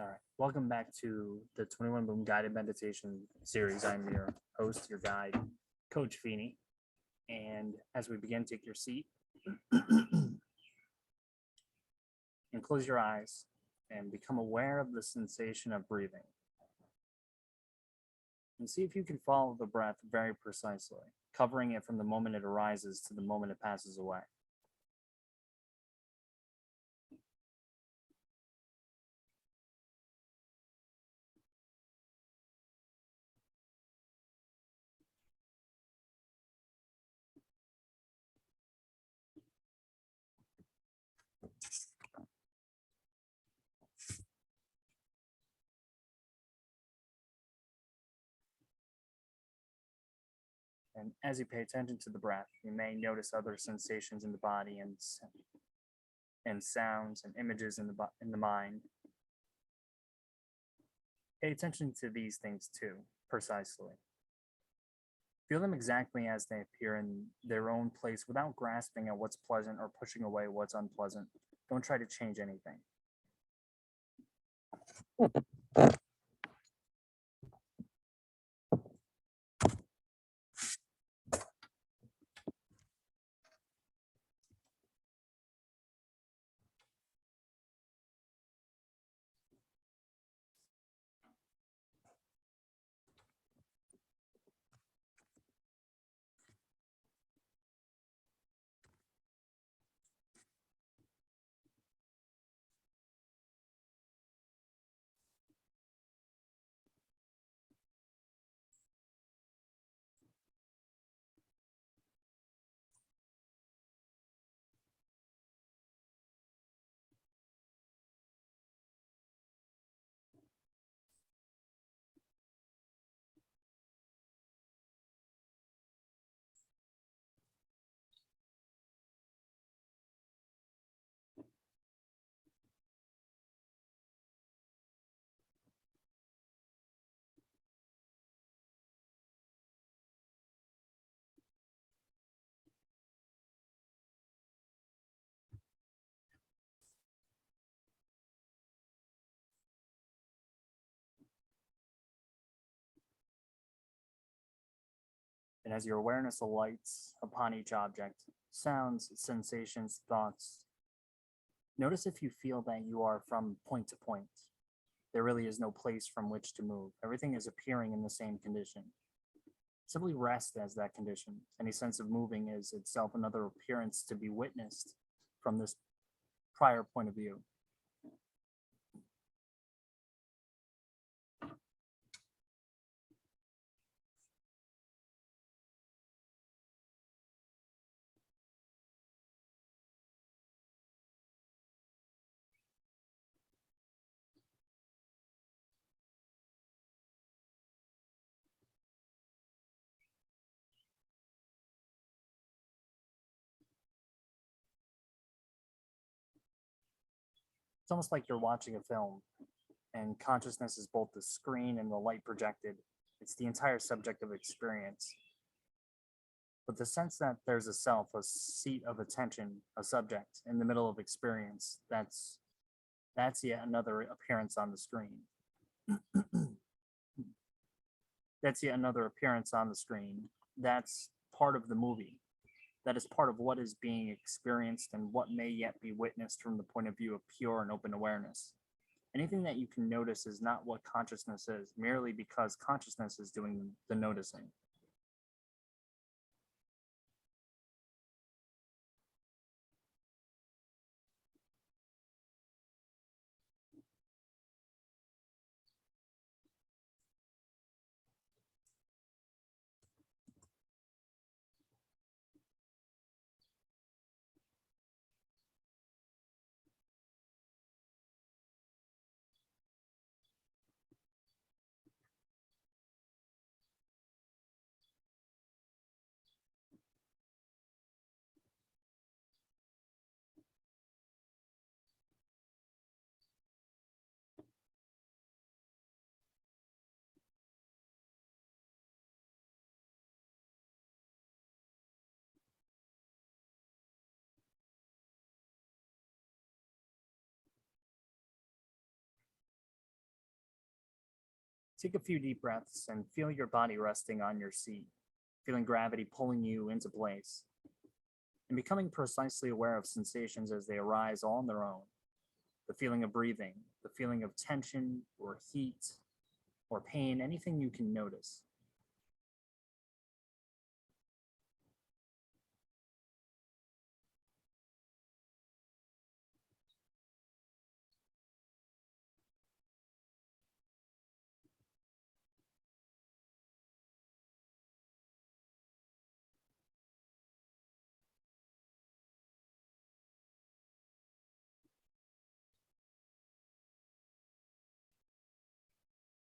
All right. Welcome back to the 21 Boom Guided Meditation series. I'm your host, your guide, Coach Feeney. And as we begin, take your seat and close your eyes and become aware of the sensation of breathing. And see if you can follow the breath very precisely, covering it from the moment it arises to the moment it passes away. And as you pay attention to the breath, you may notice other sensations in the body and sounds and images in the mind. Pay attention to these things too, precisely. Feel them exactly as they appear in their own place without grasping at what's pleasant or pushing away what's unpleasant. Don't try to change anything. And as your awareness alights upon each object, sounds, sensations, thoughts, notice if you feel that you are from point to point. There really is no place from which to move. Everything is appearing in the same condition. Simply rest as that condition. Any sense of moving is itself another appearance to be witnessed from this prior point of view. It's almost like you're watching a film, and consciousness is both the screen and the light projected. It's the entire subject of experience. But the sense that there's a self, a seat of attention, a subject in the middle of experience, that's yet another appearance on the screen. That's yet another appearance on the screen. That's part of the movie. That is part of what is being experienced and what may yet be witnessed from the point of view of pure and open awareness. Anything that you can notice is not what consciousness is, merely because consciousness is doing the noticing. Take a few deep breaths and feel your body resting on your seat, feeling gravity pulling you into place, and becoming precisely aware of sensations as they arise all on their own. The feeling of breathing, the feeling of tension or heat or pain, anything you can notice.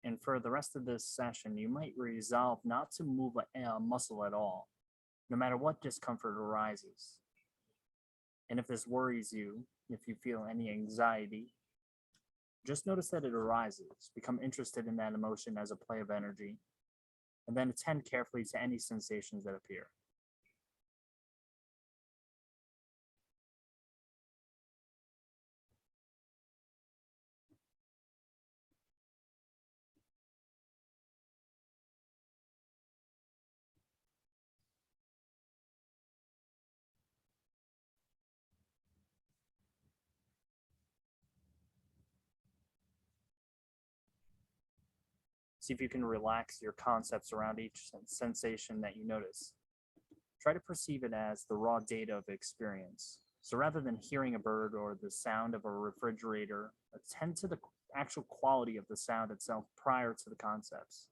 And for the rest of this session, you might resolve not to move a muscle at all, no matter what discomfort arises. And if this worries you, if you feel any anxiety, just notice that it arises. Become interested in that emotion as a play of energy, and then attend carefully to any sensations that appear. See if you can relax your concepts around each sensation that you notice. Try to perceive it as the raw data of experience. So rather than hearing a bird or the sound of a refrigerator, attend to the actual quality of the sound itself prior to the concepts.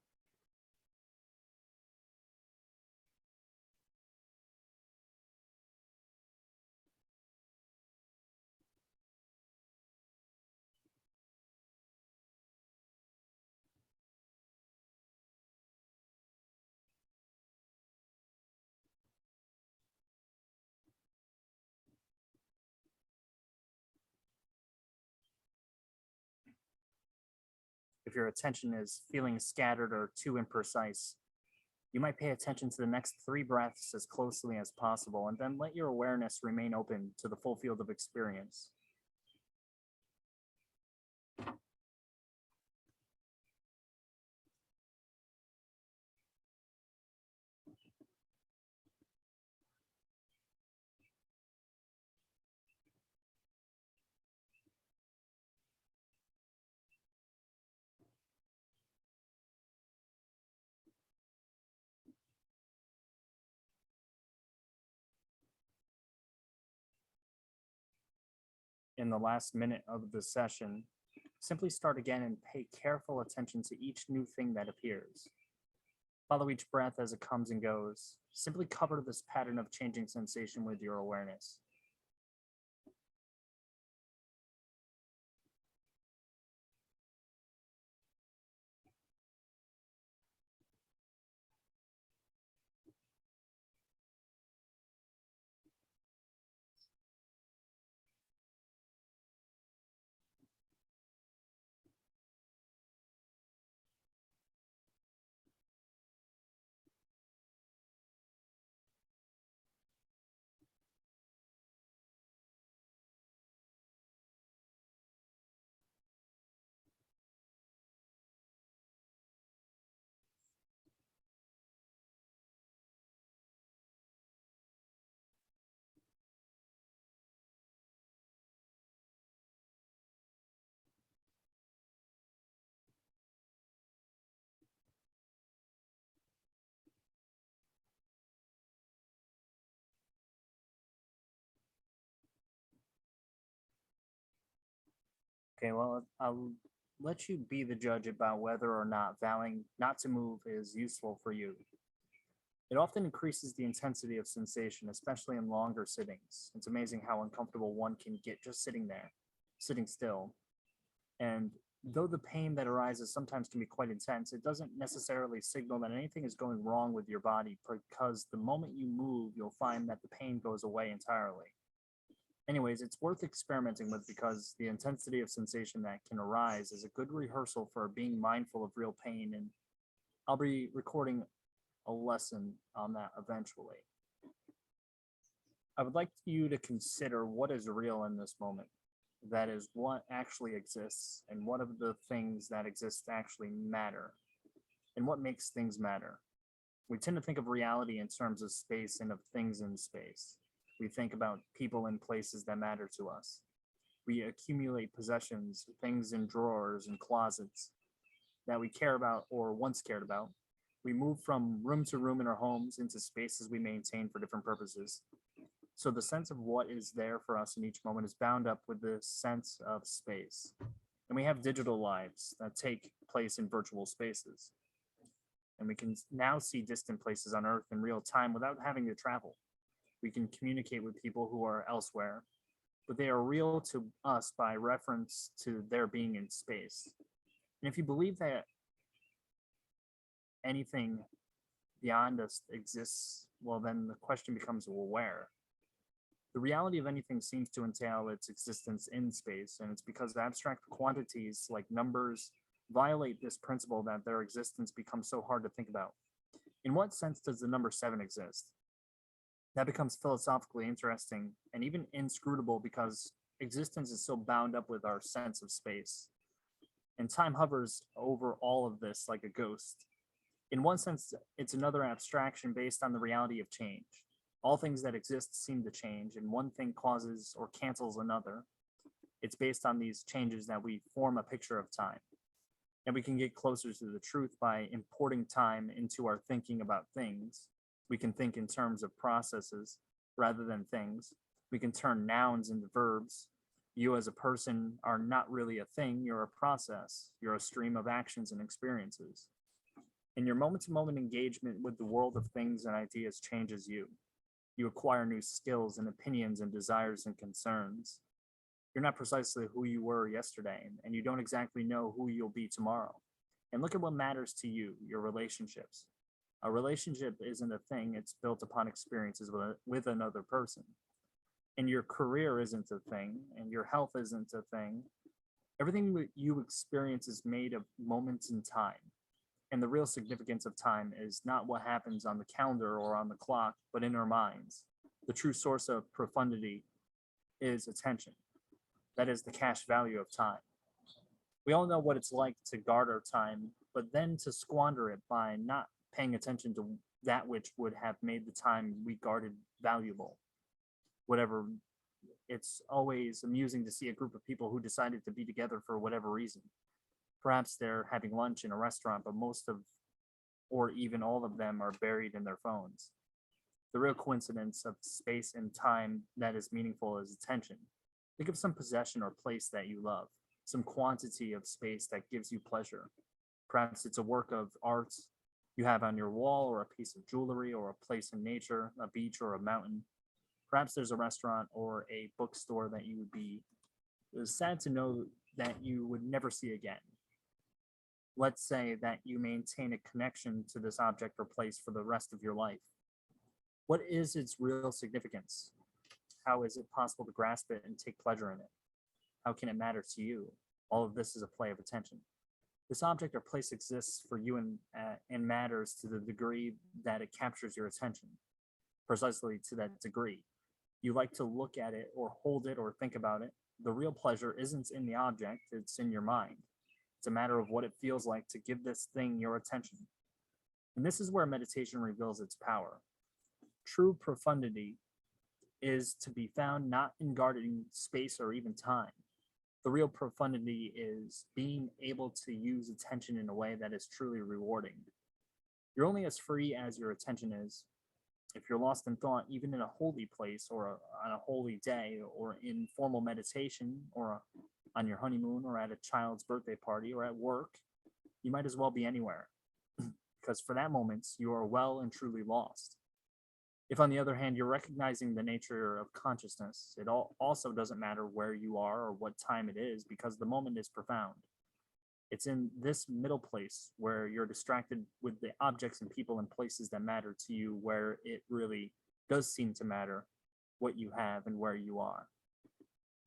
If your attention is feeling scattered or too imprecise, you might pay attention to the next three breaths as closely as possible, and then let your awareness remain open to the full field of experience. In the last minute of the session, simply start again and pay careful attention to each new thing that appears. Follow each breath as it comes and goes. Simply cover this pattern of changing sensation with your awareness. Okay, well, I'll let you be the judge about whether or not vowing not to move is useful for you. It often increases the intensity of sensation, especially in longer sittings. It's amazing how uncomfortable one can get just sitting there, sitting still. And though the pain that arises sometimes can be quite intense, it doesn't necessarily signal that anything is going wrong with your body because the moment you move, you'll find that the pain goes away entirely. Anyways, it's worth experimenting with because the intensity of sensation that can arise is a good rehearsal for being mindful of real pain. And I'll be recording a lesson on that eventually. I would like you to consider what is real in this moment. That is what actually exists and what of the things that exist actually matter. and what makes things matter. We tend to think of reality in terms of space and of things in space. We think about people and places that matter to us. We accumulate possessions, things in drawers and closets that we care about or once cared about. We move from room to room in our homes into spaces we maintain for different purposes. So the sense of what is there for us in each moment is bound up with the sense of space. And we have digital lives that take place in virtual spaces. And we can now see distant places on Earth in real time without having to travel. We can communicate with people who are elsewhere, but they are real to us by reference to their being in space. And if you believe that anything beyond us exists, well, then the question becomes, well, where? The reality of anything seems to entail its existence in space, and it's because abstract quantities like numbers violate this principle that their existence becomes so hard to think about. In what sense does the number 7 exist? That becomes philosophically interesting and even inscrutable because existence is so bound up with our sense of space. And time hovers over all of this like a ghost. In one sense, it's another abstraction based on the reality of change. All things that exist seem to change, and one thing causes or cancels another. It's based on these changes that we form a picture of time. And we can get closer to the truth by importing time into our thinking about things. We can think in terms of processes rather than things. We can turn nouns into verbs. You as a person are not really a thing, you're a process. You're a stream of actions and experiences. And your moment-to-moment engagement with the world of things and ideas changes you. You acquire new skills and opinions and desires and concerns. You're not precisely who you were yesterday, and you don't exactly know who you'll be tomorrow. And look at what matters to you, your relationships. A relationship isn't a thing, it's built upon experiences with another person. And your career isn't a thing, and your health isn't a thing. Everything you experience is made of moments in time. And the real significance of time is not what happens on the calendar or on the clock, but in our minds. The true source of profundity is attention. That is the cash value of time. We all know what it's like to guard our time, but then to squander it by not paying attention to that which would have made the time we guarded valuable. Whatever, it's always amusing to see a group of people who decided to be together for whatever reason. Perhaps they're having lunch in a restaurant, but most of, or even all of them, are buried in their phones. The real coincidence of space and time that is meaningful is attention. Think of some possession or place that you love, some quantity of space that gives you pleasure. Perhaps it's a work of art you have on your wall, or a piece of jewelry, or a place in nature, a beach or a mountain. Perhaps there's a restaurant or a bookstore that you would be sad to know that you would never see again. Let's say that you maintain a connection to this object or place for the rest of your life. What is its real significance? How is it possible to grasp it and take pleasure in it? How can it matter to you? All of this is a play of attention. This object or place exists for you and matters to the degree that it captures your attention. Precisely to that degree. You like to look at it or hold it or think about it. The real pleasure isn't in the object, it's in your mind. It's a matter of what it feels like to give this thing your attention. And this is where meditation reveals its power. True profundity is to be found not in guarding space or even time. The real profundity is being able to use attention in a way that is truly rewarding. You're only as free as your attention is. If you're lost in thought, even in a holy place or on a holy day or in formal meditation or on your honeymoon or at a child's birthday party or at work, you might as well be anywhere because for that moment, you are well and truly lost. If, on the other hand, you're recognizing the nature of consciousness, it also doesn't matter where you are or what time it is because the moment is profound. It's in this middle place where you're distracted with the objects and people and places that matter to you, where it really does seem to matter what you have and where you are.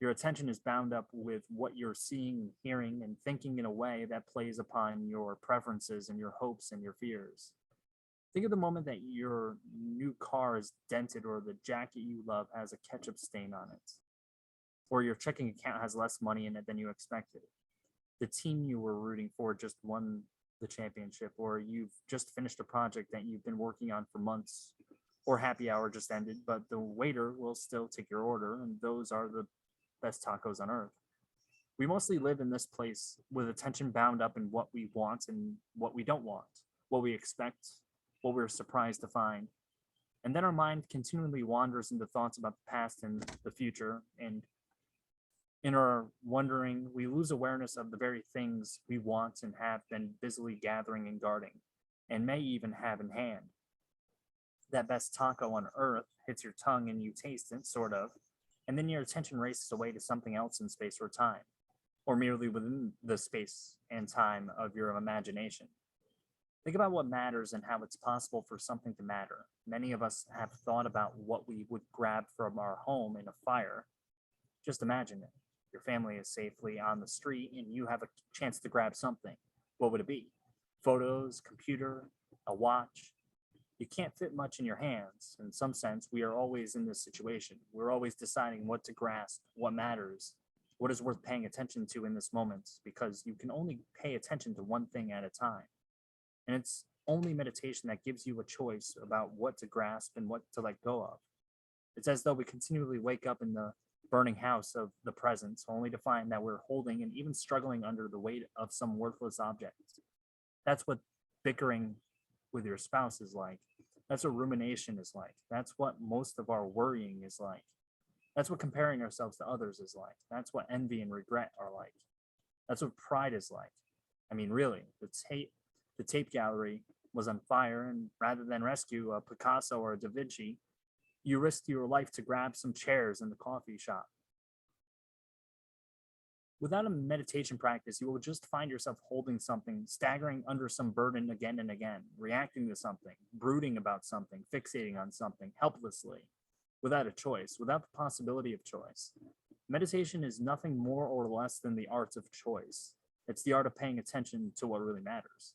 Your attention is bound up with what you're seeing, hearing, and thinking in a way that plays upon your preferences and your hopes and your fears. Think of the moment that your new car is dented or the jacket you love has a ketchup stain on it, or your checking account has less money in it than you expected. The team you were rooting for just won the championship, or you've just finished a project that you've been working on for months, or happy hour just ended, but the waiter will still take your order, and those are the best tacos on earth. We mostly live in this place with attention bound up in what we want and what we don't want, what we expect, what we're surprised to find. And then our mind continually wanders into thoughts about the past and the future. And in our wondering, we lose awareness of the very things we want and have been busily gathering and guarding, and may even have in hand. That best taco on earth hits your tongue and you taste it, sort of, and then your attention races away to something else in space or time, or merely within the space and time of your imagination. Think about what matters and how it's possible for something to matter. Many of us have thought about what we would grab from our home in a fire. Just imagine it. Your family is safely on the street and you have a chance to grab something. What would it be? Photos, computer, a watch? You can't fit much in your hands. In some sense, we are always in this situation. We're always deciding what to grasp, what matters, what is worth paying attention to in this moment, because you can only pay attention to one thing at a time. And it's only meditation that gives you a choice about what to grasp and what to let go of. It's as though we continually wake up in the burning house of the present, only to find that we're holding and even struggling under the weight of some worthless object. That's what bickering with your spouse is like. That's what rumination is like. That's what most of our worrying is like. That's what comparing ourselves to others is like. That's what envy and regret are like. That's what pride is like. I mean, really, the tape gallery was on fire, and rather than rescue a Picasso or a Da Vinci, you risked your life to grab some chairs in the coffee shop. Without a meditation practice, you will just find yourself holding something, staggering under some burden again and again, reacting to something, brooding about something, fixating on something helplessly, without a choice, without the possibility of choice. Meditation is nothing more or less than the art of choice. It's the art of paying attention to what really matters.